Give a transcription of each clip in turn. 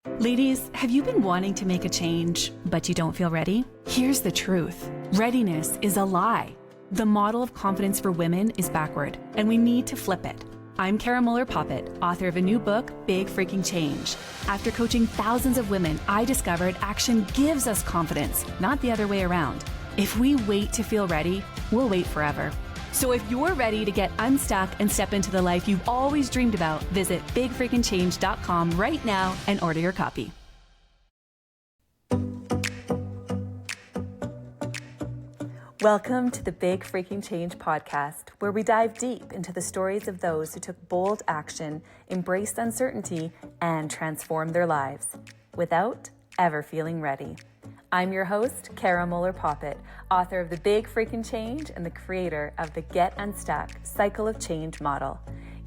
Ladies, have you been wanting to make a change, but you don't feel ready? Here's the truth. Readiness is a lie. The model of confidence for women is backward, and we need to flip it. I'm Cara Moeller Poppitt, author of a new book, Big Freaking Change. After coaching thousands of women, I discovered action gives us confidence, not the other way around. If we wait to feel ready, we'll wait forever. So if you're ready to get unstuck and step into the life you've always dreamed about, visit bigfreakingchange.com right now and order your copy. Welcome to the Big Freaking Change podcast, where we dive deep into the stories of those who took bold action, embraced uncertainty, and transformed their lives without ever feeling ready. I'm your host, Cara Moeller Poppitt, author of The Big Freaking Change and the creator of the Get Unstuck Cycle of Change model.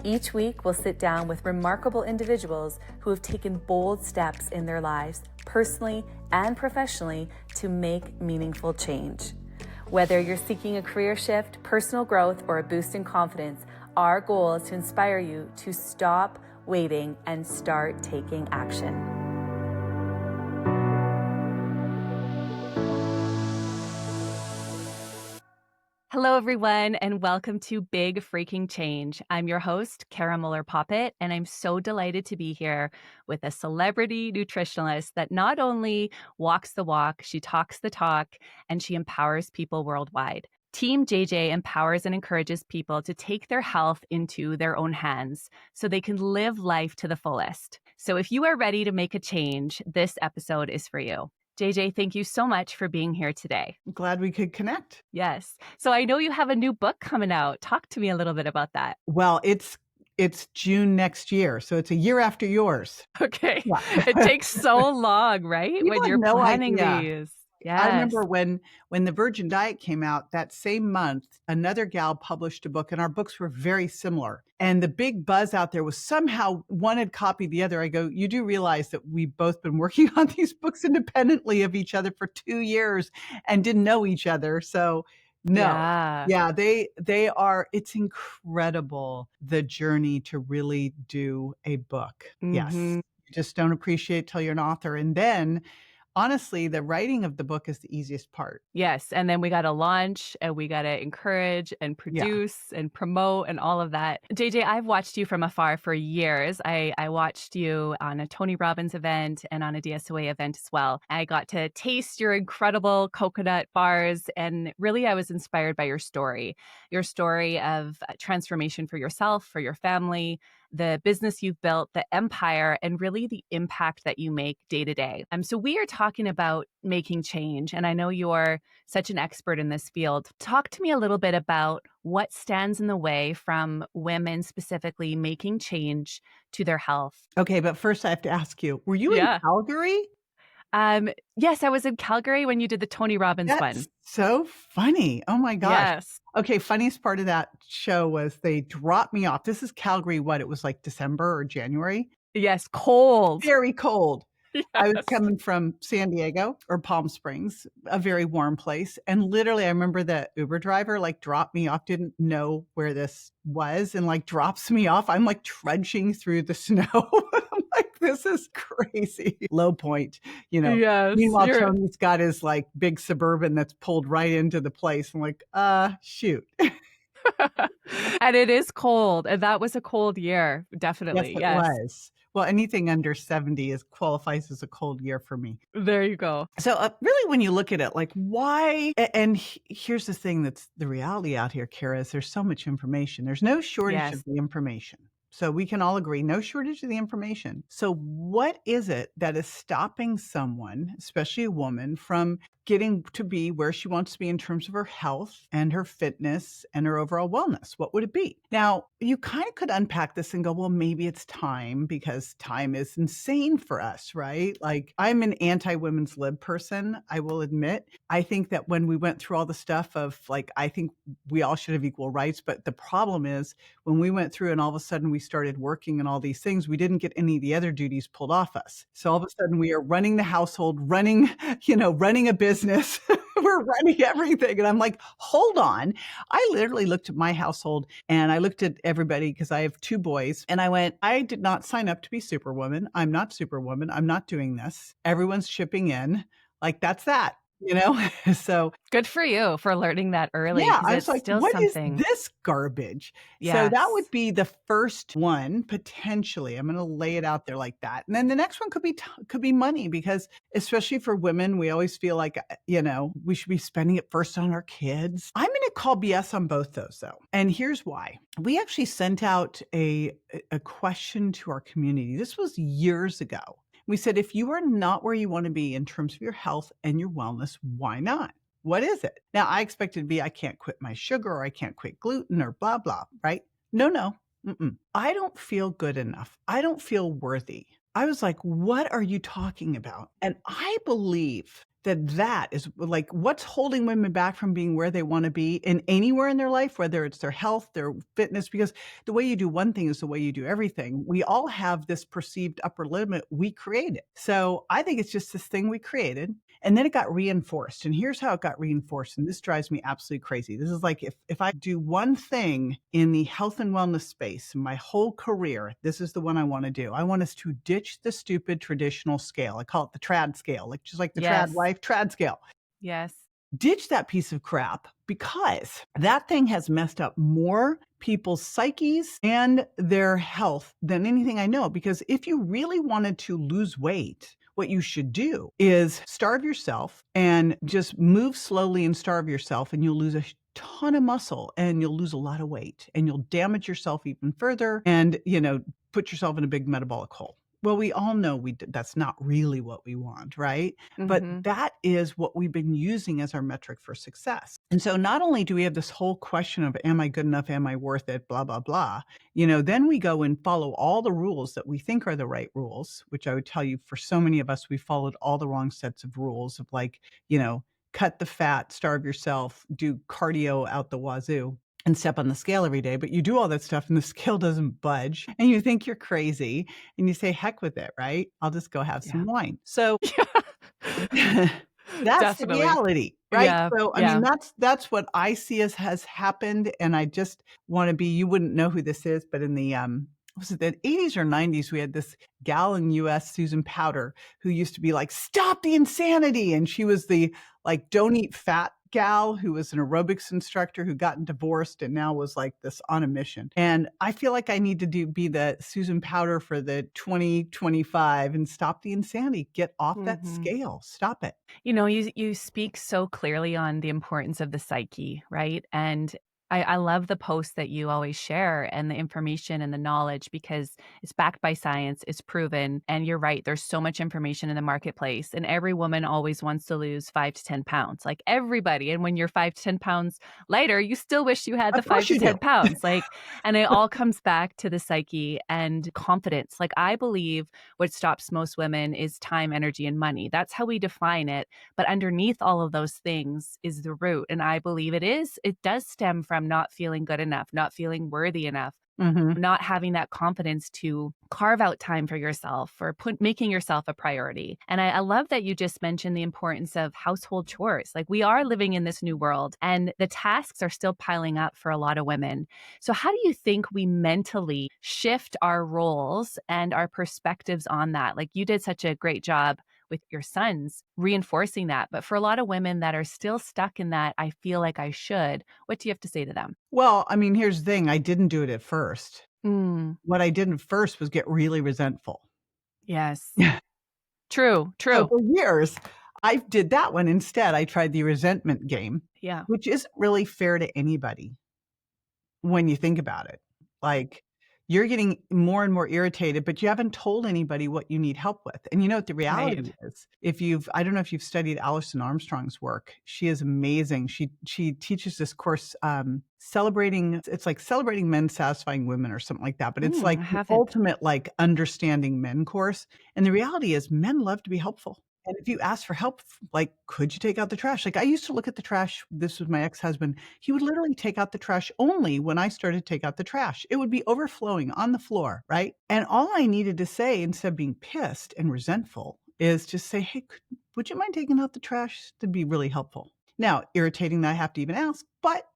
Each week, we'll sit down with remarkable individuals who have taken bold steps in their lives, personally and professionally, to make meaningful change. Whether you're seeking a career shift, personal growth, or a boost in confidence, our goal is to inspire you to stop waiting and start taking action. Hello, everyone, and welcome to Big Freaking Change. I'm your host, Cara Moeller Poppitt, and I'm so delighted to be here with a celebrity nutritionist that not only walks the walk, she talks the talk, and she empowers people worldwide. Team JJ empowers and encourages people to take their health into their own hands so they can live life to the fullest. So if you are ready to make a change, this episode is for you. JJ, thank you so much for being here today. I'm glad we could connect. Yes. So I know you have a new book coming out. Talk to me a little bit about that. Well, it's June next year, so it's a year after yours. Okay. Yeah. It takes so long, right? People When you're have no planning idea. these. Yes. I remember when the Virgin Diet came out that same month, another gal published a book, and our books were very similar. And the big buzz out there was somehow one had copied the other. I go, you do realize that we've both been working on these books independently of each other for 2 years and didn't know each other. So no. Yeah, they are, it's incredible, the journey to really do a book. Yes. You just don't appreciate till you're an author. And then honestly, the writing of the book is the easiest part. Yes. And then we got to launch and we got to encourage and produce and promote and all of that. JJ, I've watched you from afar for years. I watched you on a Tony Robbins event and on a DSOA event as well. I got to taste your incredible coconut bars. And really, I was inspired by your story of transformation for yourself, for your family, the business you've built, the empire, and really the impact that you make day to day. So we are talking about making change, and I know you're such an expert in this field. Talk to me a little bit about what stands in the way from women specifically making change to their health. Okay, but first I have to ask you, were you in Calgary? Yes, I was in Calgary when you did the Tony Robbins one. That's so funny. Oh my gosh. Yes. Okay, funniest part of that show was they dropped me off. This is Calgary, it was like December or January? Yes, cold. Very cold. Yes. I was coming from San Diego or Palm Springs, a very warm place. And literally, I remember the Uber driver dropped me off, didn't know where this was, and drops me off. I'm trudging through the snow. I'm like, this is crazy. Low point, Yes, Meanwhile, Tony's got his big Suburban that's pulled right into the place. I'm like, shoot. And it is cold. And that was a cold year. Definitely. Yes, it was. Well, anything under 70 qualifies as a cold year for me. There you go. So really, when you look at it, why? And here's the thing that's the reality out here, Cara, is there's so much information. There's no shortage of the information. So we can all agree, no shortage of the information. So what is it that is stopping someone, especially a woman, from getting to be where she wants to be in terms of her health and her fitness and her overall wellness? What would it be? Now, you kind of could unpack this and go, well, maybe it's time, because time is insane for us, right? I'm an anti-women's lib person, I will admit. I think that when we went through all the stuff of I think we all should have equal rights. But the problem is when we went through and all of a sudden we started working and all these things, we didn't get any of the other duties pulled off us. So all of a sudden we are running the household, running a business, we're running everything. And I'm like, hold on. I literally looked at my household and I looked at everybody because I have 2 boys and I went, I did not sign up to be Superwoman. I'm not Superwoman. I'm not doing this. Everyone's chipping in. Like that's that, you know? So good for you for learning that early yeah, because I was it's like, still "What is something. this garbage?" So that would Yes. be the first one, potentially. I'm gonna lay it out there like that. And then the next one could be money because especially for women, we always feel like, we should be spending it first on our kids. I'm gonna call BS on both those, though, and here's why. We actually sent out a question to our community. This was years ago. We said, "If you are not where you wanna be in terms of your health and your wellness, why not? What is it?" Now, I expected to be, I can't quit my sugar or I can't quit gluten or blah, blah, right? No, no. Mm-mm. I don't feel good enough. I don't feel worthy. I was like, what are you talking about? And I believe that is like what's holding women back from being where they want to be in anywhere in their life, whether it's their health, their fitness, because the way you do one thing is the way you do everything. We all have this perceived upper limit we created. So I think it's just this thing we created. And then it got reinforced. And here's how it got reinforced. And this drives me absolutely crazy. This is like if I do one thing in the health and wellness space, my whole career, this is the one I want to do. I want us to ditch the stupid traditional scale. I call it the trad scale, like just like the trad Yes. wife, trad scale. Yes. Ditch that piece of crap because that thing has messed up more people's psyches and their health than anything I know. Because if you really wanted to lose weight, what you should do is starve yourself and just move slowly and starve yourself, and you'll lose a ton of muscle and you'll lose a lot of weight and you'll damage yourself even further and, put yourself in a big metabolic hole. Well, we all know that's not really what we want, right? But Mhm. that is what we've been using as our metric for success. And so not only do we have this whole question of, am I good enough? Am I worth it? Blah, blah, blah. Then we go and follow all the rules that we think are the right rules, which I would tell you for so many of us, we followed all the wrong sets of rules of like, cut the fat, starve yourself, do cardio out the wazoo and step on the scale every day, but you do all that stuff and the scale doesn't budge and you think you're crazy and you say, heck with it, right? I'll just go have some Yeah. wine. So that's the Definitely. reality, right? Yeah. So, I mean, Yeah. that's what I see as has happened. And I just want to be, you wouldn't know who this is, but in the, was it the 80s or 90s, we had this gal in US, Susan Powter, who used to be like, stop the insanity. And she was the like, don't eat fat gal who was an aerobics instructor who gotten divorced and now was like this on a mission. And I feel like I need to be the Susan Powter for the 2025 and stop the insanity. Get off that Mhm. scale. Stop it. You speak so clearly on the importance of the psyche, right? And I love the posts that you always share and the information and the knowledge because it's backed by science, it's proven. And you're right, there's so much information in the marketplace, and every woman always wants to lose 5 to 10 pounds, like everybody. And when you're 5 to 10 pounds lighter, you still wish you had the Of five course to you do. ten pounds. And it all comes back to the psyche and confidence. Like, I believe what stops most women is time, energy, and money. That's how we define it. But underneath all of those things is the root. And I believe it does stem from not feeling good enough, not feeling worthy enough, Mhm. not having that confidence to carve out time for yourself or making yourself a priority. And I love that you just mentioned the importance of household chores. Like, we are living in this new world and the tasks are still piling up for a lot of women. So how do you think we mentally shift our roles and our perspectives on that? Like, you did such a great job with your sons reinforcing that. But for a lot of women that are still stuck in that, I feel like I should, what do you have to say to them? Well, I mean, here's the thing. I didn't do it at first. Mm, What I did at first was get really resentful. yes. True, So true. for years, I did that one instead. I tried the resentment game, Yeah. which isn't really fair to anybody when you think about it. Like, you're getting more and more irritated, but you haven't told anybody what you need help with. And you know what the Right. reality is? I don't know if you've studied Alison Armstrong's work. She is amazing. She teaches this course, it's like celebrating men satisfying women or something like that. But it's I like the haven't. ultimate like understanding men course. And the reality is men love to be helpful. And if you ask for help, like, could you take out the trash? Like, I used to look at the trash. This was my ex-husband. He would literally take out the trash only when I started to take out the trash. It would be overflowing on the floor, right? And all I needed to say instead of being pissed and resentful is just say, hey, would you mind taking out the trash? That'd be really helpful. Now, irritating that I have to even ask, but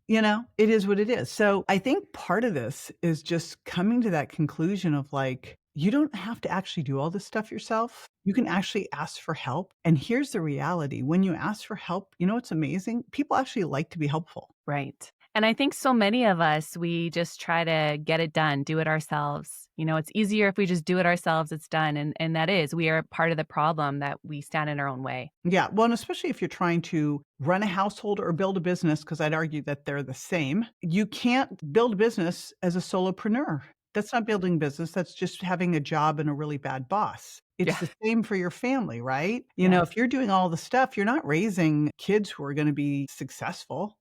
Yeah. it is what it is. So I think part of this is just coming to that conclusion of like, you don't have to actually do all this stuff yourself. You can actually ask for help. And here's the reality. When you ask for help, you know what's amazing? People actually like to be helpful. Right. And I think so many of us, we just try to get it done, do it ourselves. It's easier if we just do it ourselves, it's done. And that is, we are part of the problem that we stand in our own way. Yeah. Well, and especially if you're trying to run a household or build a business, because I'd argue that they're the same, you can't build a business as a solopreneur. That's not building business. That's just having a job and a really bad boss. It's Yeah. the same for your family, right? Yes. If you're doing all the stuff, you're not raising kids who are going to be successful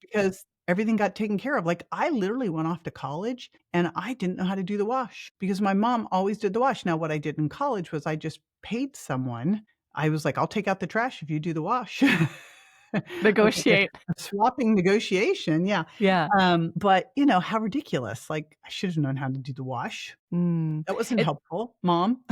because everything got taken care of. Like, I literally went off to college and I didn't know how to do the wash because my mom always did the wash. Now, what I did in college was I just paid someone. I was like, "I'll take out the trash if you do the wash." It was like Negotiate. a swapping negotiation, yeah. Yeah. But, how ridiculous. Like, I should have known how to do the wash. Mm. That wasn't It, helpful, mom.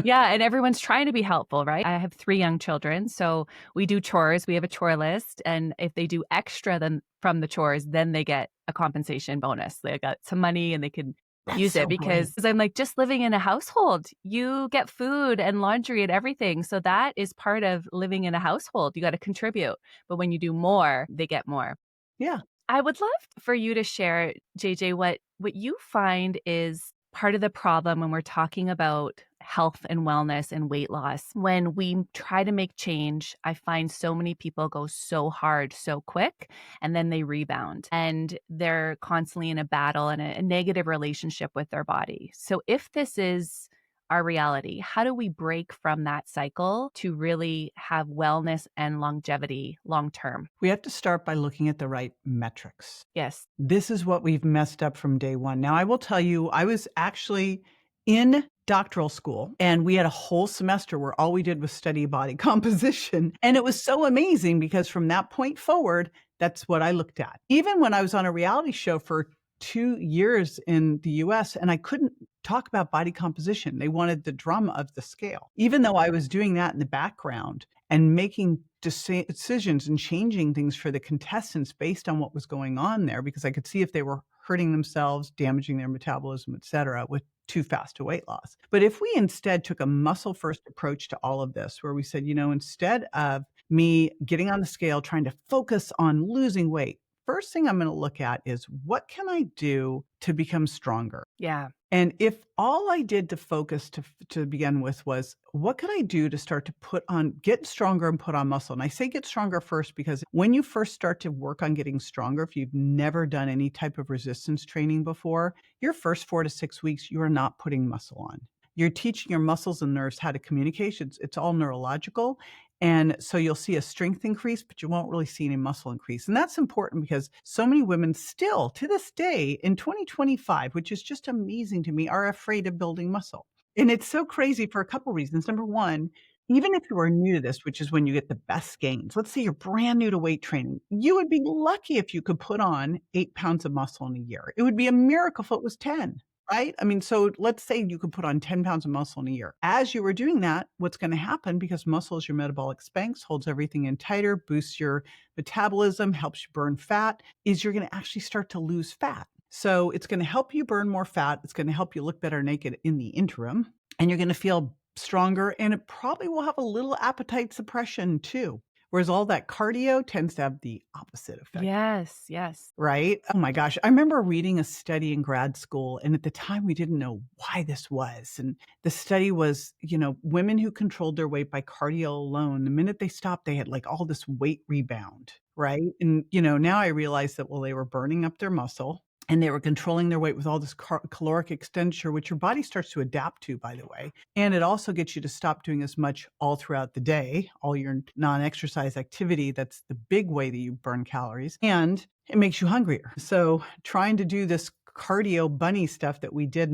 yeah. And everyone's trying to be helpful, right? I have 3 young children. So we do chores. We have a chore list. And if they do extra than from the chores, then they get a compensation bonus. They got some money and they can That's use it so great. because I'm like, just living in a household, you get food and laundry and everything. So that is part of living in a household. You got to contribute. But when you do more, they get more. Yeah. I would love for you to share, JJ, what you find is part of the problem when we're talking about health and wellness and weight loss. When we try to make change, I find so many people go so hard so quick and then they rebound and they're constantly in a battle and a negative relationship with their body. So if this is our reality, how do we break from that cycle to really have wellness and longevity long term? We have to start by looking at the right metrics. Yes. This is what we've messed up from day one. Now, I will tell you, I was actually in doctoral school and we had a whole semester where all we did was study body composition. And it was so amazing because from that point forward, that's what I looked at. Even when I was on a reality show for 2 years in the US and I couldn't talk about body composition. They wanted the drama of the scale. Even though I was doing that in the background and making decisions and changing things for the contestants based on what was going on there, because I could see if they were hurting themselves, damaging their metabolism, et cetera, with too fast a weight loss. But if we instead took a muscle first approach to all of this, where we said, instead of me getting on the scale, trying to focus on losing weight, first thing I'm going to look at is what can I do to become stronger? Yeah. And if all I did to focus to begin with was, what could I do to start to get stronger and put on muscle? And I say get stronger first because when you first start to work on getting stronger, if you've never done any type of resistance training before, your first 4 to 6 weeks, you are not putting muscle on. You're teaching your muscles and nerves how to communicate. It's all neurological. And so you'll see a strength increase, but you won't really see any muscle increase. And that's important because so many women still, to this day, in 2025, which is just amazing to me, are afraid of building muscle. And it's so crazy for a couple reasons. Number one, even if you are new to this, which is when you get the best gains, let's say you're brand new to weight training, you would be lucky if you could put on 8 pounds of muscle in a year. It would be a miracle if it was 10. Right? I mean, so let's say you could put on 10 pounds of muscle in a year. As you were doing that, what's going to happen, because muscle is your metabolic spanx, holds everything in tighter, boosts your metabolism, helps you burn fat, is you're going to actually start to lose fat. So it's going to help you burn more fat. It's going to help you look better naked in the interim, and you're going to feel stronger, and it probably will have a little appetite suppression too. Whereas all that cardio tends to have the opposite effect. Yes, yes. Right? Oh my gosh. I remember reading a study in grad school, and at the time we didn't know why this was. And the study was, women who controlled their weight by cardio alone, the minute they stopped, they had like all this weight rebound, right? And, now I realize that, well, they were burning up their muscle. And they were controlling their weight with all this caloric expenditure, which your body starts to adapt to, by the way. And it also gets you to stop doing as much all throughout the day, all your non-exercise activity. That's the big way that you burn calories. And it makes you hungrier. So trying to do this cardio bunny stuff that we did,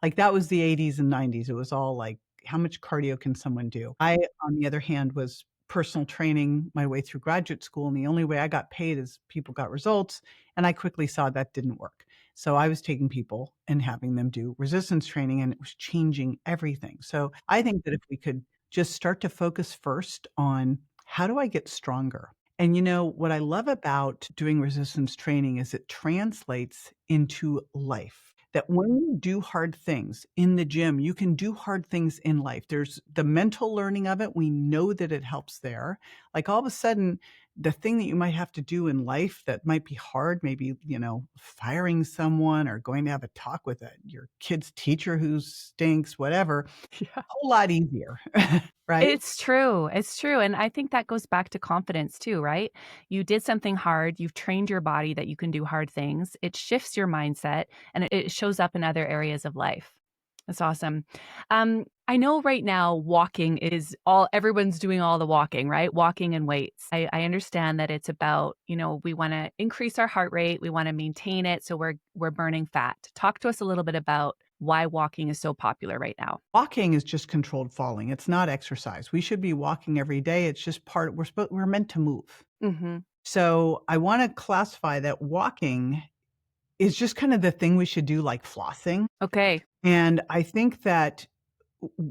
like that was the 80s and 90s. It was all like, how much cardio can someone do? I, on the other hand, was personal training my way through graduate school. And the only way I got paid is people got results. And I quickly saw that didn't work. So I was taking people and having them do resistance training, and it was changing everything. So I think that if we could just start to focus first on how do I get stronger? And what I love about doing resistance training is it translates into life. That when you do hard things in the gym, you can do hard things in life. There's the mental learning of it. We know that it helps there. Like all of a sudden, the thing that you might have to do in life that might be hard, maybe, firing someone or going to have a talk with your kid's teacher who stinks, whatever, Yeah. whole lot easier, right? It's true. It's true. And I think that goes back to confidence too, right? You did something hard. You've trained your body that you can do hard things. It shifts your mindset and it shows up in other areas of life. That's awesome. I know right now walking is everyone's doing all the walking, right? Walking and weights. I understand that it's about, we want to increase our heart rate. We want to maintain it. So we're burning fat. Talk to us a little bit about why walking is so popular right now. Walking is just controlled falling. It's not exercise. We should be walking every day. It's just we're meant to move. Mm-hmm. So I want to classify that walking is just kind of the thing we should do, like flossing. Okay. And I think that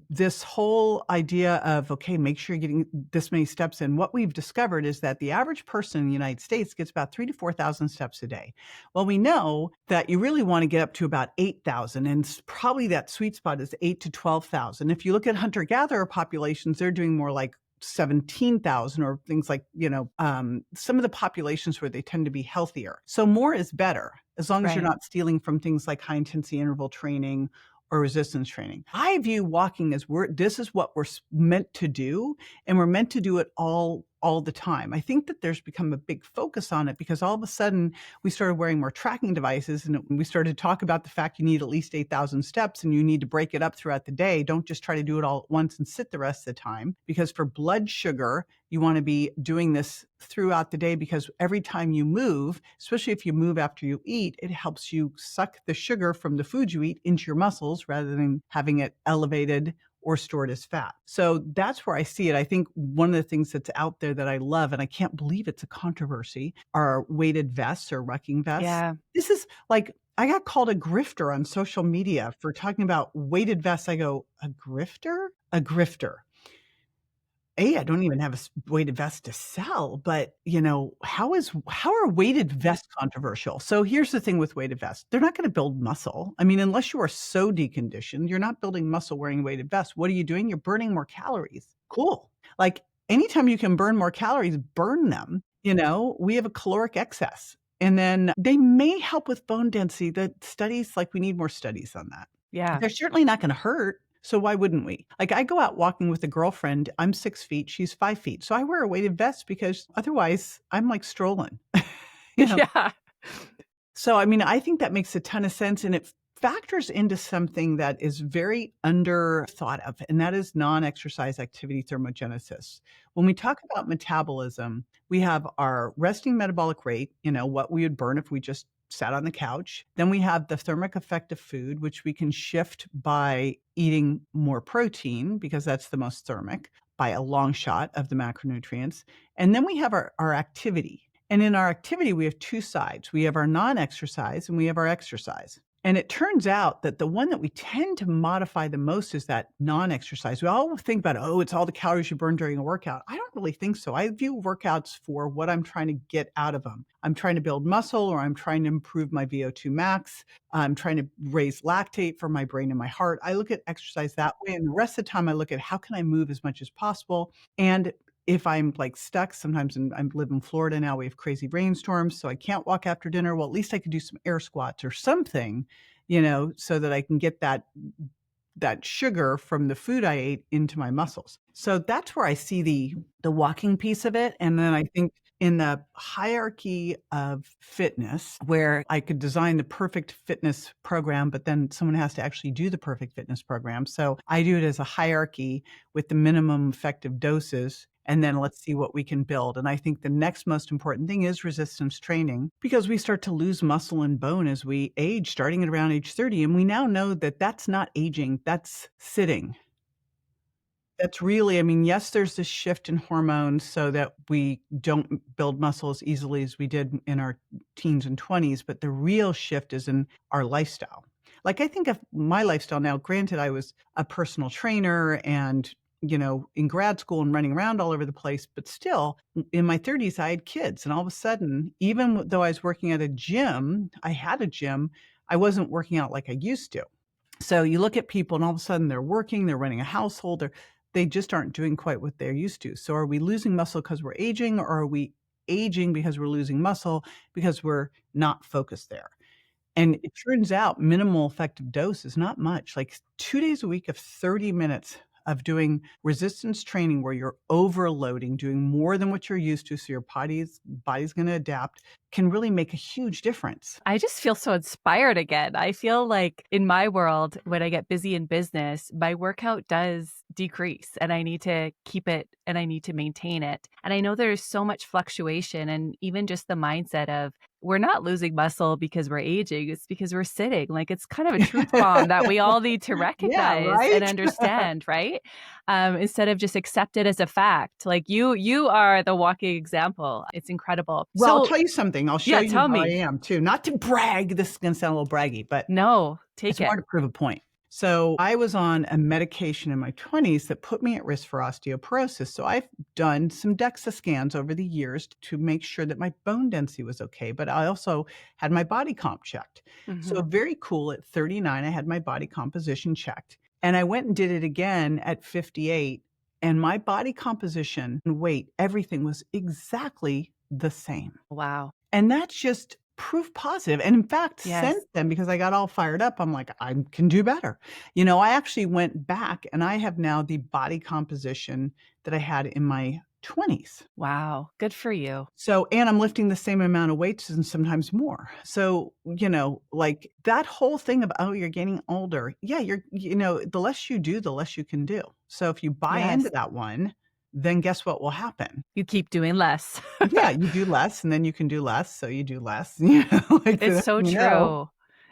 this whole idea of, okay, make sure you're getting this many steps in, what we've discovered is that the average person in the United States gets about 3,000 to 4,000 steps a day. Well, we know that you really want to get up to about 8,000, and probably that sweet spot is 8,000 to 12,000. If you look at hunter-gatherer populations, they're doing more like 17,000 or things like, some of the populations where they tend to be healthier. So more is better as long as you're not stealing from things like high intensity interval training or resistance training. I view walking as this is what we're meant to do, and we're meant to do it all the time. I think that there's become a big focus on it because all of a sudden we started wearing more tracking devices, and we started to talk about the fact you need at least 8,000 steps and you need to break it up throughout the day. Don't just try to do it all at once and sit the rest of the time, because for blood sugar, you want to be doing this throughout the day, because every time you move, especially if you move after you eat, it helps you suck the sugar from the food you eat into your muscles rather than having it elevated or stored as fat. So that's where I see it. I think one of the things that's out there that I love, and I can't believe it's a controversy, are weighted vests or rucking vests. Yeah. This is like, I got called a grifter on social media for talking about weighted vests. I go, a grifter? A grifter. I don't even have a weighted vest to sell, but how are weighted vests controversial? So here's the thing with weighted vests. They're not going to build muscle. I mean, unless you are so deconditioned, you're not building muscle wearing weighted vests. What are you doing? You're burning more calories. Cool. Like anytime you can burn more calories, burn them. We have a caloric excess. And then they may help with bone density. The studies, we need more studies on that. Yeah. They're certainly not going to hurt. So why wouldn't we? Like, I go out walking with a girlfriend. I'm 6 feet. She's 5 feet. So I wear a weighted vest because otherwise I'm like strolling. Yeah. So, I mean, I think that makes a ton of sense. And it factors into something that is very under thought of, and that is non-exercise activity thermogenesis. When we talk about metabolism, we have our resting metabolic rate, what we would burn if we just sat on the couch. Then we have the thermic effect of food, which we can shift by eating more protein because that's the most thermic by a long shot of the macronutrients. And then we have our activity. And in our activity, we have two sides. We have our non-exercise and we have our exercise. And it turns out that the one that we tend to modify the most is that non-exercise. We all think about, it's all the calories you burn during a workout. I don't really think so. I view workouts for what I'm trying to get out of them. I'm trying to build muscle, or I'm trying to improve my VO2 max. I'm trying to raise lactate for my brain and my heart. I look at exercise that way. And the rest of the time I look at how can I move as much as possible. And if I'm stuck, sometimes I live in Florida now, we have crazy rainstorms, so I can't walk after dinner. Well, at least I could do some air squats or something, so that I can get that sugar from the food I ate into my muscles. So that's where I see the walking piece of it. And then I think in the hierarchy of fitness, where I could design the perfect fitness program, but then someone has to actually do the perfect fitness program. So I do it as a hierarchy with the minimum effective doses. And then let's see what we can build. And I think the next most important thing is resistance training, because we start to lose muscle and bone as we age, starting at around age 30. And we now know that that's not aging, that's sitting. That's really, yes, there's this shift in hormones so that we don't build muscle as easily as we did in our teens and 20s, but the real shift is in our lifestyle. Like, I think of my lifestyle now, granted, I was a personal trainer and in grad school and running around all over the place. But still, in my 30s, I had kids. And all of a sudden, even though I was working at a gym, I wasn't working out like I used to. So you look at people and all of a sudden they're working, they're running a household, they just aren't doing quite what they're used to. So are we losing muscle because we're aging, or are we aging because we're losing muscle because we're not focused there? And it turns out minimal effective dose is not much. Like 2 days a week of 30 minutes of doing resistance training where you're overloading, doing more than what you're used to, so your body's going to adapt, can really make a huge difference. I just feel so inspired again. I feel like in my world, when I get busy in business, my workout does decrease and I need to keep it and I need to maintain it. And I know there's so much fluctuation, and even just the mindset of we're not losing muscle because we're aging. It's because we're sitting. Like, it's kind of a truth bomb that we all need to recognize and understand, right? Instead of just accept it as a fact. Like you are the walking example. It's incredible. Well, I'll tell you something. I'll show you tell how me. I am too. Not to brag. This is going to sound a little braggy, but no, it's more to prove a point. So I was on a medication in my 20s that put me at risk for osteoporosis. So I've done some DEXA scans over the years to make sure that my bone density was okay. But I also had my body comp checked. So very cool. At 39, I had my body composition checked. And I went and did it again at 58. And my body composition and weight, everything was exactly the same. Wow. And that's just proof positive. And in fact, since then, because I got all fired up, I'm like, I can do better. I actually went back and I have now the body composition that I had in my 20s. Wow. Good for you. So, and I'm lifting the same amount of weights and sometimes more. So, like that whole thing about, oh, you're getting older. Yeah, the less you do, the less you can do. So if you buy into that one, then guess what will happen? You keep doing less. Yeah, you do less and then you can do less. So you do less. It's so true.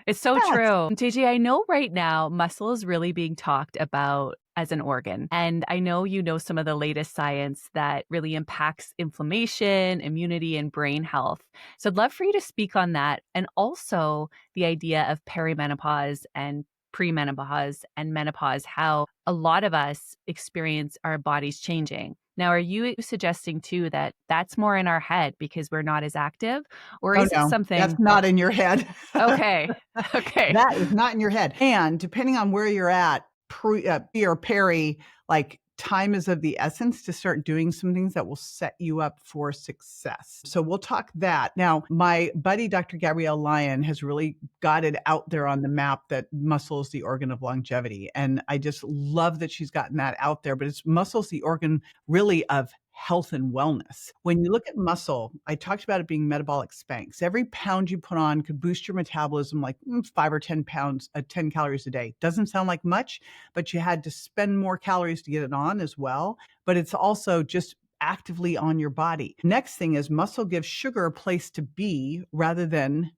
It's so true. JJ, I know right now muscle is really being talked about as an organ. And I know you know some of the latest science that really impacts inflammation, immunity, and brain health. So I'd love for you to speak on that. And also the idea of perimenopause and premenopause and menopause, how a lot of us experience our bodies changing. Now, are you suggesting too that that's more in our head because we're not as active, or is it something that's not in your head? Okay. That is not in your head. And depending on where you're at, or peri, like time is of the essence to start doing some things that will set you up for success. So we'll talk that. Now, my buddy, Dr. Gabrielle Lyon, has really got it out there on the map that muscle is the organ of longevity. And I just love that she's gotten that out there, but muscle's the organ really of health and wellness. When you look at muscle, I talked about it being metabolic spanks. Every pound you put on could boost your metabolism like 5 or 10 pounds, 10 calories a day. Doesn't sound like much, but you had to spend more calories to get it on as well. But it's also just actively on your body. Next thing is muscle gives sugar a place to be rather than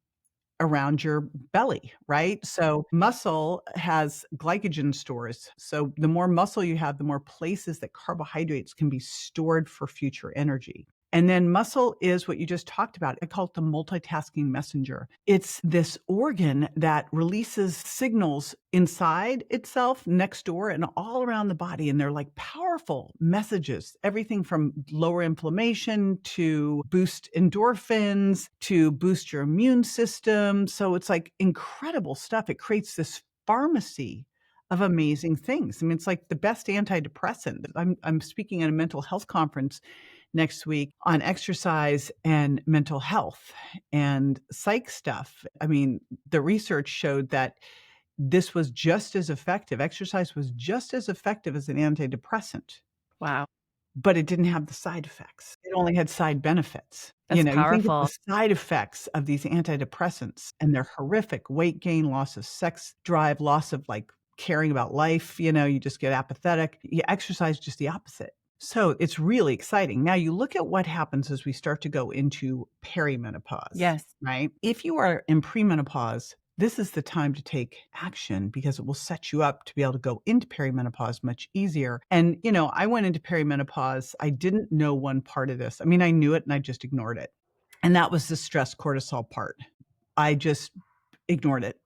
around your belly, right? So muscle has glycogen stores. So the more muscle you have, the more places that carbohydrates can be stored for future energy. And then muscle is what you just talked about. I call it the multitasking messenger. It's this organ that releases signals inside itself, next door, and all around the body. And they're like powerful messages, everything from lower inflammation to boost endorphins to boost your immune system. So it's like incredible stuff. It creates this pharmacy of amazing things. I mean, it's like the best antidepressant. I'm speaking at a mental health conference next week on exercise and mental health and psych stuff. I mean, the research showed that this was just as effective. Exercise was just as effective as an antidepressant. Wow. But it didn't have the side effects. It only had side benefits. That's powerful. You think of the side effects of these antidepressants, and they're horrific: weight gain, loss of sex drive, loss of like caring about life. You just get apathetic. You exercise, just the opposite. So it's really exciting. Now you look at what happens as we start to go into perimenopause. Yes. Right? If you are in premenopause, this is the time to take action because it will set you up to be able to go into perimenopause much easier. And, I went into perimenopause. I didn't know one part of this. I mean, I knew it and I just ignored it. And that was the stress cortisol part. I just ignored it.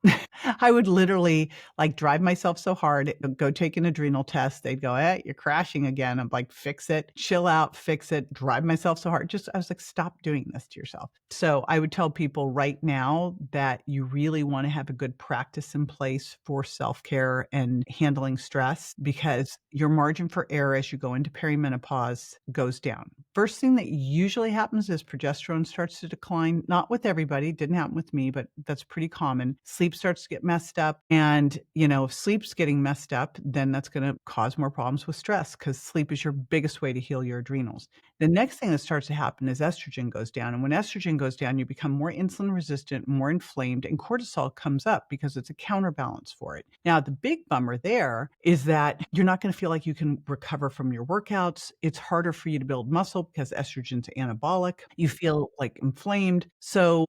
I would literally, like, drive myself so hard, go take an adrenal test. They'd go, you're crashing again." I'm like, "Fix it, chill out, fix it." Drive myself so hard. Just I was like, "Stop doing this to yourself." So I would tell people right now that you really wanna have a good practice in place for self-care and handling stress because your margin for error as you go into perimenopause goes down. First thing that usually happens is progesterone starts to decline, not with everybody, didn't happen with me, but that's pretty common. Sleep starts to get messed up, and, if sleep's getting messed up, then that's gonna cause more problems with stress because sleep is your biggest way to heal your adrenals. The next thing that starts to happen is estrogen goes down, and when estrogen goes down, you become more insulin resistant, more inflamed, and cortisol comes up because it's a counterbalance for it. Now, the big bummer there is that you're not gonna feel like you can recover from your workouts. It's harder for you to build muscle because estrogen's anabolic. You feel, like, inflamed. So,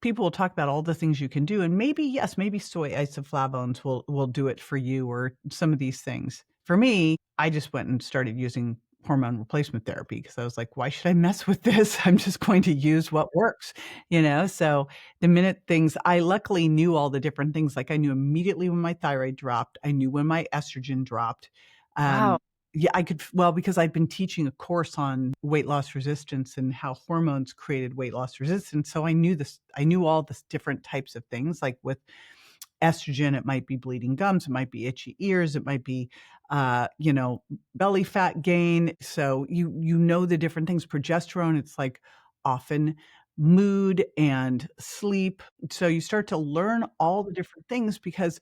people will talk about all the things you can do, and maybe, yes, maybe soy isoflavones will do it for you or some of these things. For me, I just went and started using hormone replacement therapy because I was like, "Why should I mess with this? I'm just going to use what works," So the minute things I luckily knew all the different things, like, I knew immediately when my thyroid dropped, I knew when my estrogen dropped. Wow. Yeah, I could well, because I've been teaching a course on weight loss resistance and how hormones created weight loss resistance, so I knew all the different types of things, like with estrogen, it might be bleeding gums, it might be itchy ears, it might be, belly fat gain. So you know the different things. Progesterone, it's like often mood and sleep. So you start to learn all the different things because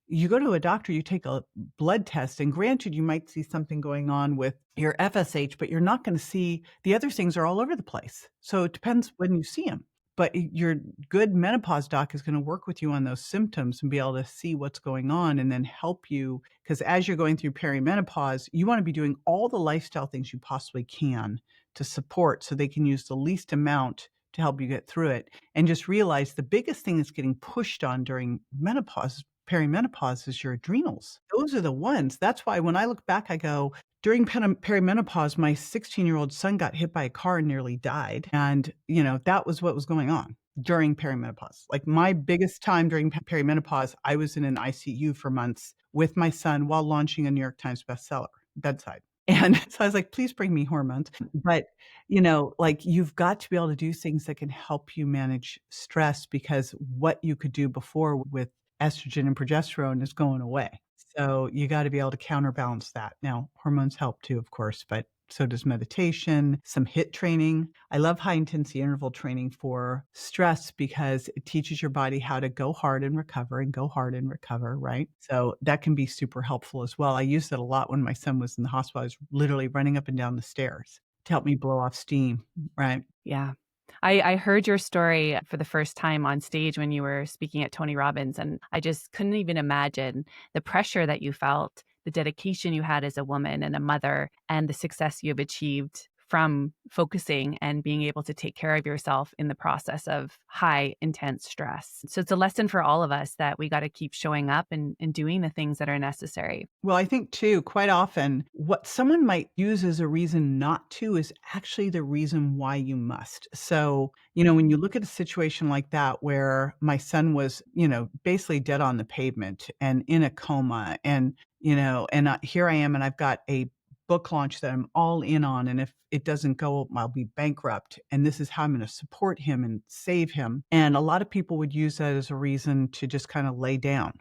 you go to a doctor, you take a blood test, and granted, you might see something going on with your FSH, but you're not gonna see the other things are all over the place. So it depends when you see them. But your good menopause doc is gonna work with you on those symptoms and be able to see what's going on and then help you. Because as you're going through perimenopause, you wanna be doing all the lifestyle things you possibly can to support so they can use the least amount to help you get through it. And just realize the biggest thing that's getting pushed on during menopause perimenopause is your adrenals. Those are the ones. That's why when I look back, I go, during perimenopause, my 16-year-old son got hit by a car and nearly died. And, that was what was going on during perimenopause. Like my biggest time during perimenopause, I was in an ICU for months with my son while launching a New York Times bestseller, bedside. And so I was like, please bring me hormones. But, like you've got to be able to do things that can help you manage stress because what you could do before with estrogen and progesterone is going away. So you gotta be able to counterbalance that. Now, hormones help too, of course, but so does meditation, some HIIT training. I love high intensity interval training for stress because it teaches your body how to go hard and go hard and recover, right? So that can be super helpful as well. I used it a lot when my son was in the hospital. I was literally running up and down the stairs to help me blow off steam, right? Yeah. I heard your story for the first time on stage when you were speaking at Tony Robbins, and I just couldn't even imagine the pressure that you felt, the dedication you had as a woman and a mother, and the success you have achieved from focusing and being able to take care of yourself in the process of high, intense stress. So it's a lesson for all of us that we got to keep showing up and doing the things that are necessary. Well, I think too, quite often, what someone might use as a reason not to is actually the reason why you must. So, when you look at a situation like that where my son was, basically dead on the pavement and in a coma, and, here I am, and I've got a book launch that I'm all in on. And if it doesn't go, I'll be bankrupt. And this is how I'm going to support him and save him. And a lot of people would use that as a reason to just kind of lay down.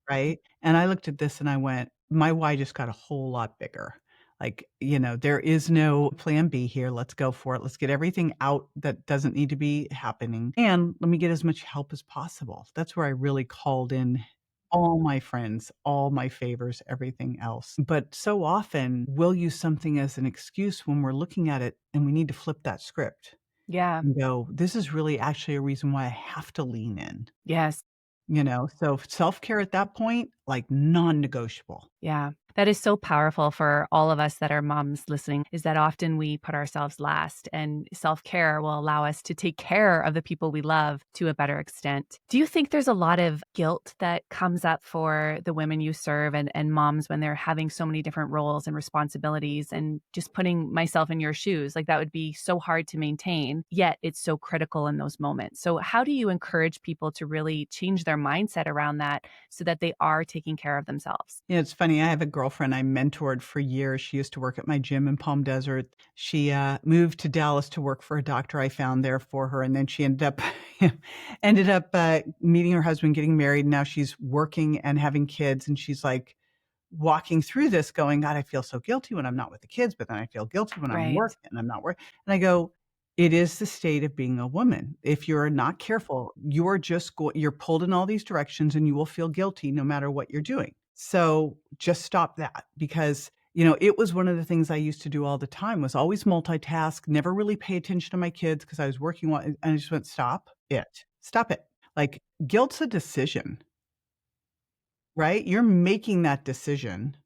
Right? And I looked at this and I went, my why just got a whole lot bigger. Like, there is no plan B here. Let's go for it. Let's get everything out that doesn't need to be happening. And let me get as much help as possible. That's where I really called in all my friends, all my favors, everything else. But so often we'll use something as an excuse when we're looking at it and we need to flip that script Yeah. and go, this is really actually a reason why I have to lean in. Yes. So self-care at that point, like non-negotiable. Yeah. That is so powerful for all of us that are moms listening, is that often we put ourselves last, and self-care will allow us to take care of the people we love to a better extent. Do you think there's a lot of guilt that comes up for the women you serve and moms when they're having so many different roles and responsibilities, and just putting myself in your shoes, like that would be so hard to maintain, yet it's so critical in those moments. So how do you encourage people to really change their mindset around that so that they are taking care of themselves? Yeah, it's funny. I have a girlfriend I mentored for years. She used to work at my gym in Palm Desert. She moved to Dallas to work for a doctor I found there for her, and then she ended up meeting her husband, getting married. Now she's working and having kids, and she's like walking through this, going, "God, I feel so guilty when I'm not with the kids, but then I feel guilty when I'm Right. working and I'm not working." And I go, "It is the state of being a woman. If you're not careful, you are just you're pulled in all these directions, and you will feel guilty no matter what you're doing." So just stop that, because, it was one of the things I used to do all the time, was always multitask, never really pay attention to my kids because I was working on, and I just went, "Stop it. Stop it." Like, guilt's a decision, right? You're making that decision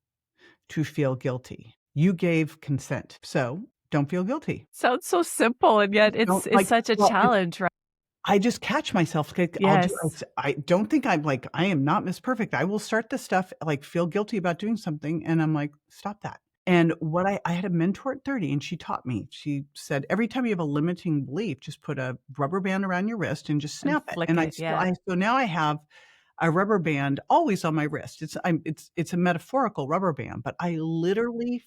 to feel guilty. You gave consent, so don't feel guilty. Sounds so simple, and yet Don't it's such a well, challenge, right? I just catch myself, like, Yes. I don't think I'm like, I am not Miss Perfect. I will start this stuff, like, feel guilty about doing something, and I'm like, "Stop that." And what I had a mentor at 30, and she taught me. She said, "Every time you have a limiting belief, just put a rubber band around your wrist and just And snap it." flick And it, yeah. so now I have a rubber band always on my wrist. It's a metaphorical rubber band, but I literally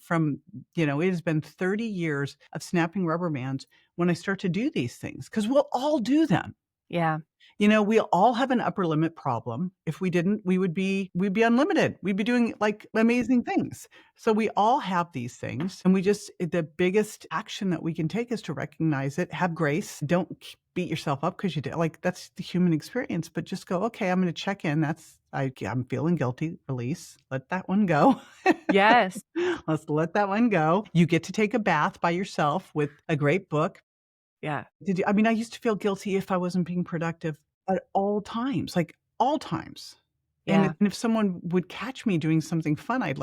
it has been 30 years of snapping rubber bands when I start to do these things, because we'll all do them. Yeah. We all have an upper limit problem. If we didn't, we'd be unlimited. We'd be doing, like, amazing things. So we all have these things, and the biggest action that we can take is to recognize it, have grace. Don't beat yourself up because you did. Like, that's the human experience, but just go, "Okay, I'm going to check in. I'm feeling guilty. Release. Let that one go." Yes. Let's let that one go. You get to take a bath by yourself with a great book. Yeah. I used to feel guilty if I wasn't being productive at all times, like, all times. Yeah. And if someone would catch me doing something fun, I'd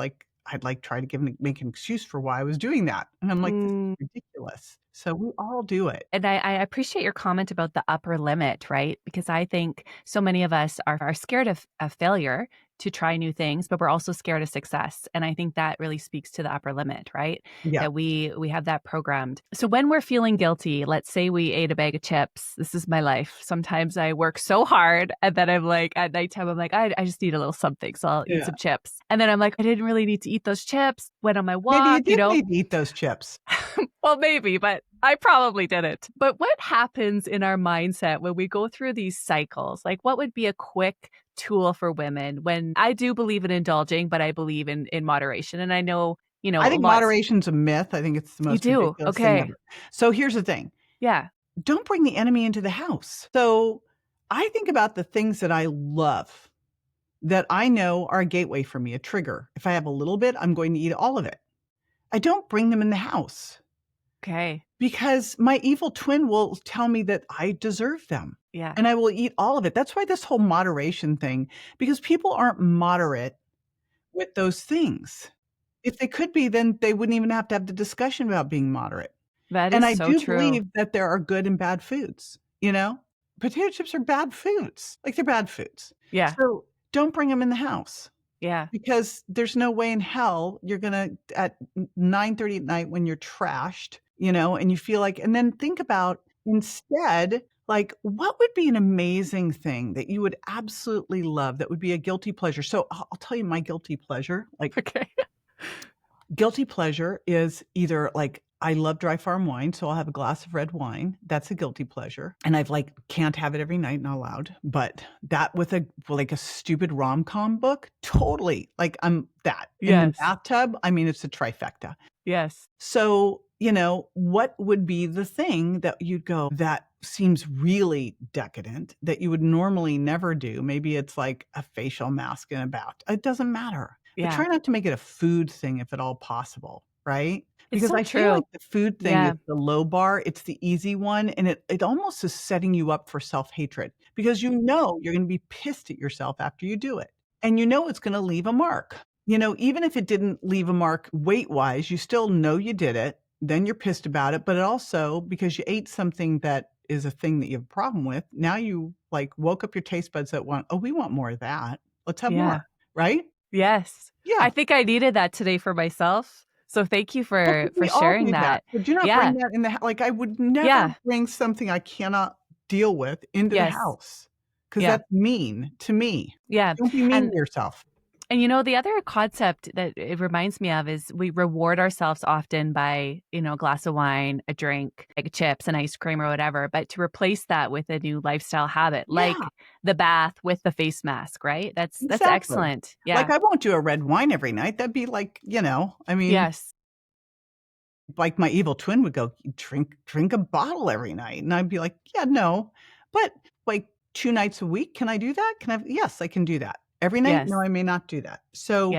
try to make an excuse for why I was doing that. And I'm like, "This Mm. is ridiculous." So we all do it. And I appreciate your comment about the upper limit, right? Because I think so many of us are scared of failure to try new things, but we're also scared of success. And I think that really speaks to the upper limit, right? Yeah. That we have that programmed. So when we're feeling guilty, let's say we ate a bag of chips. This is my life. Sometimes I work so hard, and then I'm like, at nighttime, I'm like, I just need a little something. So I'll eat Yeah. some chips. And then I'm like, I didn't really need to eat those chips. Went on my Maybe you walk, did need to eat those chips. Well, maybe, but I probably didn't. But what happens in our mindset when we go through these cycles? Like, what would be a quick tool for women when I do believe in indulging, but I believe in moderation? And I know, I think lots. moderation's a myth. I think it's the You most do? ridiculous thing Okay. ever. So here's the thing. Yeah. Don't bring the enemy into the house. So I think about the things that I love, that I know are a gateway for me, a trigger. If I have a little bit, I'm going to eat all of it. I don't bring them in the house, Okay. because my evil twin will tell me that I deserve them, Yeah. and I will eat all of it. That's why this whole moderation thing, because people aren't moderate with those things. If they could be, then they wouldn't even have to have the discussion about being moderate. That And is I so do true. believe that there are good and bad foods, you know? Potato chips are bad foods. Like, they're bad foods. Yeah. So don't bring them in the house, Yeah. because there's no way in hell you're gonna, at 9:30 at night when you're trashed, and you feel like, and then think about, instead, like, what would be an amazing thing that you would absolutely love that would be a guilty pleasure? So I'll tell you my guilty pleasure. Like, Okay. guilty pleasure is either, like, I love dry farm wine, so I'll have a glass of red wine. That's a guilty pleasure. And I've, like, can't have it every night, not allowed. But that with a stupid rom-com book, totally. Like, I'm that. In the Yes. bathtub, it's a trifecta. Yes. So, what would be the thing that you'd go, that seems really decadent, that you would normally never do? Maybe it's like a facial mask in a bath. It doesn't matter. But Yeah. try not to make it a food thing if at all possible, right? It's Because so I feel true. like the food thing Yeah. is the low bar. It's the easy one. And it almost is setting you up for self-hatred, because you're going to be pissed at yourself after you do it. And it's going to leave a mark. Even if it didn't leave a mark weight-wise, you still know you did it. Then you're pissed about it, but it also, because you ate something that is a thing that you have a problem with, now you woke up your taste buds that we want more of that. Let's have more, right? Yes. Yeah. I think I needed that today for myself. So thank you for We all sharing do that. that. But do not bring that in the I would never bring something I cannot deal with into the house, because that's mean to me. Don't be mean to yourself. And the other concept that it reminds me of is we reward ourselves often by, a glass of wine, a drink, like chips, and ice cream or whatever. But to replace that with a new lifestyle habit, like the bath with the face mask, right? That's excellent. Yeah. I won't do a red wine every night. That'd be Yes. Like my evil twin would go, drink a bottle every night. And I'd be like, yeah, no. But 2 nights a week, can I do that? Yes, I can do that. Every night? Yes. No, I may not do that. So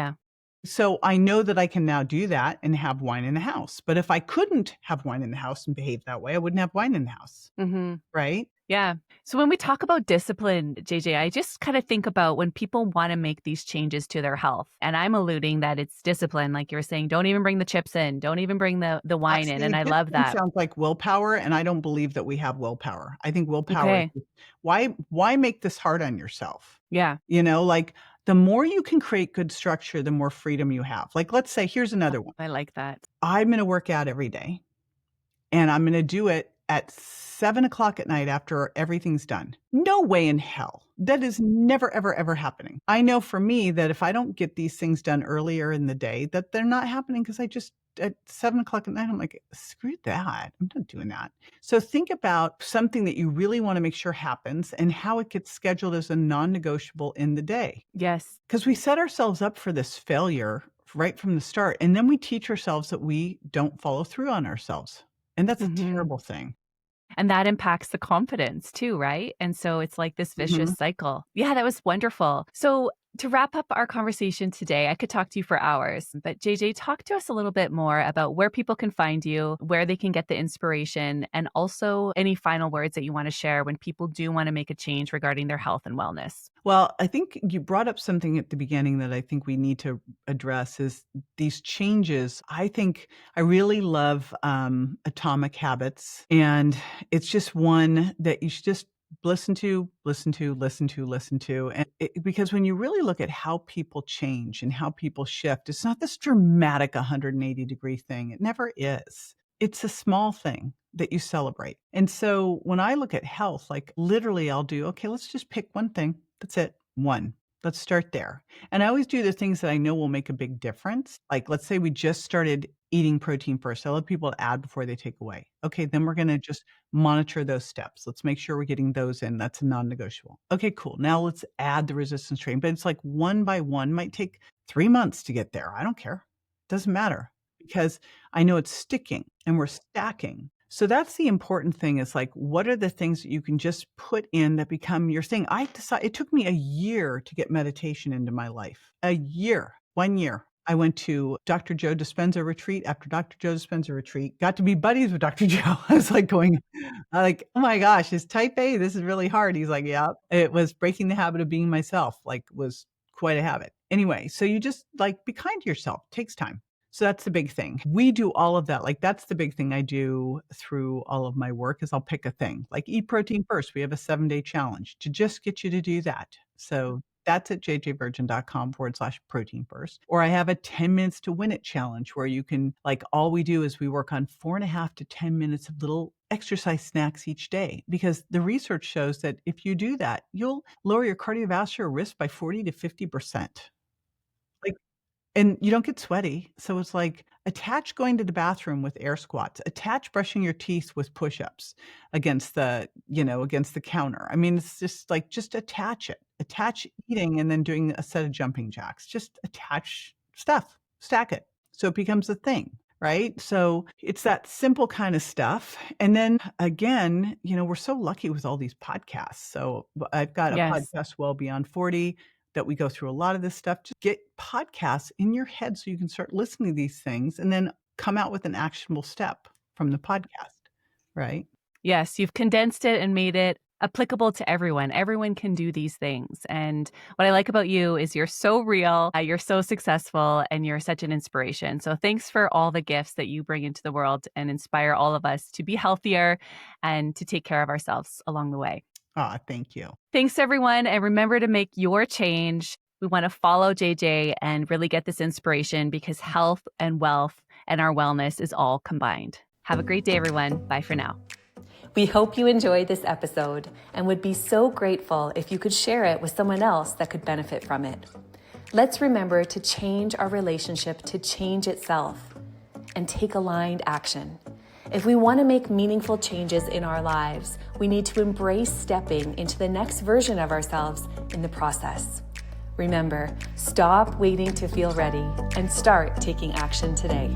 I know that I can now do that and have wine in the house. But if I couldn't have wine in the house and behave that way, I wouldn't have wine in the house. Mm-hmm. Right? Yeah. So when we talk about discipline, JJ, I just kind of think about when people want to make these changes to their health. And I'm alluding that it's discipline. Like you were saying, don't even bring the chips in. Don't even bring the wine in. And I love that. Sounds like willpower. And I don't believe that we have willpower. I think willpower is why make this hard on yourself? Yeah. The more you can create good structure, the more freedom you have. Let's say, here's another one. I like that. I'm going to work out every day, and I'm going to do it at 7:00 at night after everything's done. No way in hell. That is never, ever, ever happening. I know for me that if I don't get these things done earlier in the day, that they're not happening, because I just, at 7:00 at night, I'm like, screw that. I'm not doing that. So think about something that you really want to make sure happens and how it gets scheduled as a non-negotiable in the day. Yes. Because we set ourselves up for this failure right from the start. And then we teach ourselves that we don't follow through on ourselves. And that's a terrible thing. And that impacts the confidence too, right? And so it's like this vicious cycle. Yeah, that was wonderful. So to wrap up our conversation today, I could talk to you for hours, but JJ, talk to us a little bit more about where people can find you, where they can get the inspiration, and also any final words that you want to share when people do want to make a change regarding their health and wellness. Well, I think you brought up something at the beginning that I think we need to address is these changes. I think I really love Atomic Habits, and it's just one that you should just listen to. And because when you really look at how people change and how people shift, it's not this dramatic 180-degree thing. It never is. It's a small thing that you celebrate. And so when I look at health, literally I'll do, okay, let's just pick one thing. That's it. One. Let's start there. And I always do the things that I know will make a big difference. Let's say we just started eating protein first. I love people to add before they take away. Okay, then we're going to just monitor those steps. Let's make sure we're getting those in. That's a non-negotiable. Okay, cool. Now let's add the resistance training. But it's one by one. Might take 3 months to get there. I don't care. Doesn't matter, because I know it's sticking and we're stacking. So that's the important thing, is what are the things that you can just put in that become your thing? It took me a year to get meditation into my life. 1 year. I went to Dr. Joe Dispenza retreat after Dr. Joe Dispenza retreat, got to be buddies with Dr. Joe. I was going, oh my gosh, is type A, this is really hard. He's like, yeah, it was breaking the habit of being myself, was quite a habit. Anyway, so you just be kind to yourself. It takes time. So that's the big thing. We do all of that. That's the big thing I do through all of my work, is I'll pick a thing. Eat protein first. We have a 7-day challenge to just get you to do that. So that's at jjvirgin.com/protein first. Or I have a 10 minutes to win it challenge, where you can, all we do is we work on 4.5 to 10 minutes of little exercise snacks each day, because the research shows that if you do that, you'll lower your cardiovascular risk by 40 to 50%. And you don't get sweaty. So it's attach going to the bathroom with air squats, attach brushing your teeth with push-ups against the counter. I mean, it's just just attach it. Attach eating and then doing a set of jumping jacks. Just attach stuff, stack it. So it becomes a thing, right? So it's that simple kind of stuff. And then again, we're so lucky with all these podcasts. So I've got a podcast, Well Beyond 40, that we go through a lot of this stuff. Just get podcasts in your head so you can start listening to these things and then come out with an actionable step from the podcast, right? Yes, you've condensed it and made it applicable to everyone. Everyone can do these things. And what I like about you is you're so real, you're so successful, and you're such an inspiration. So thanks for all the gifts that you bring into the world and inspire all of us to be healthier and to take care of ourselves along the way. Thank you. Thanks, everyone. And remember to make your change. We want to follow JJ and really get this inspiration because health and wealth and our wellness is all combined. Have a great day, everyone. Bye for now. We hope you enjoyed this episode and would be so grateful if you could share it with someone else that could benefit from it. Let's remember to change our relationship to change itself and take aligned action. If we want to make meaningful changes in our lives, we need to embrace stepping into the next version of ourselves in the process. Remember, stop waiting to feel ready and start taking action today.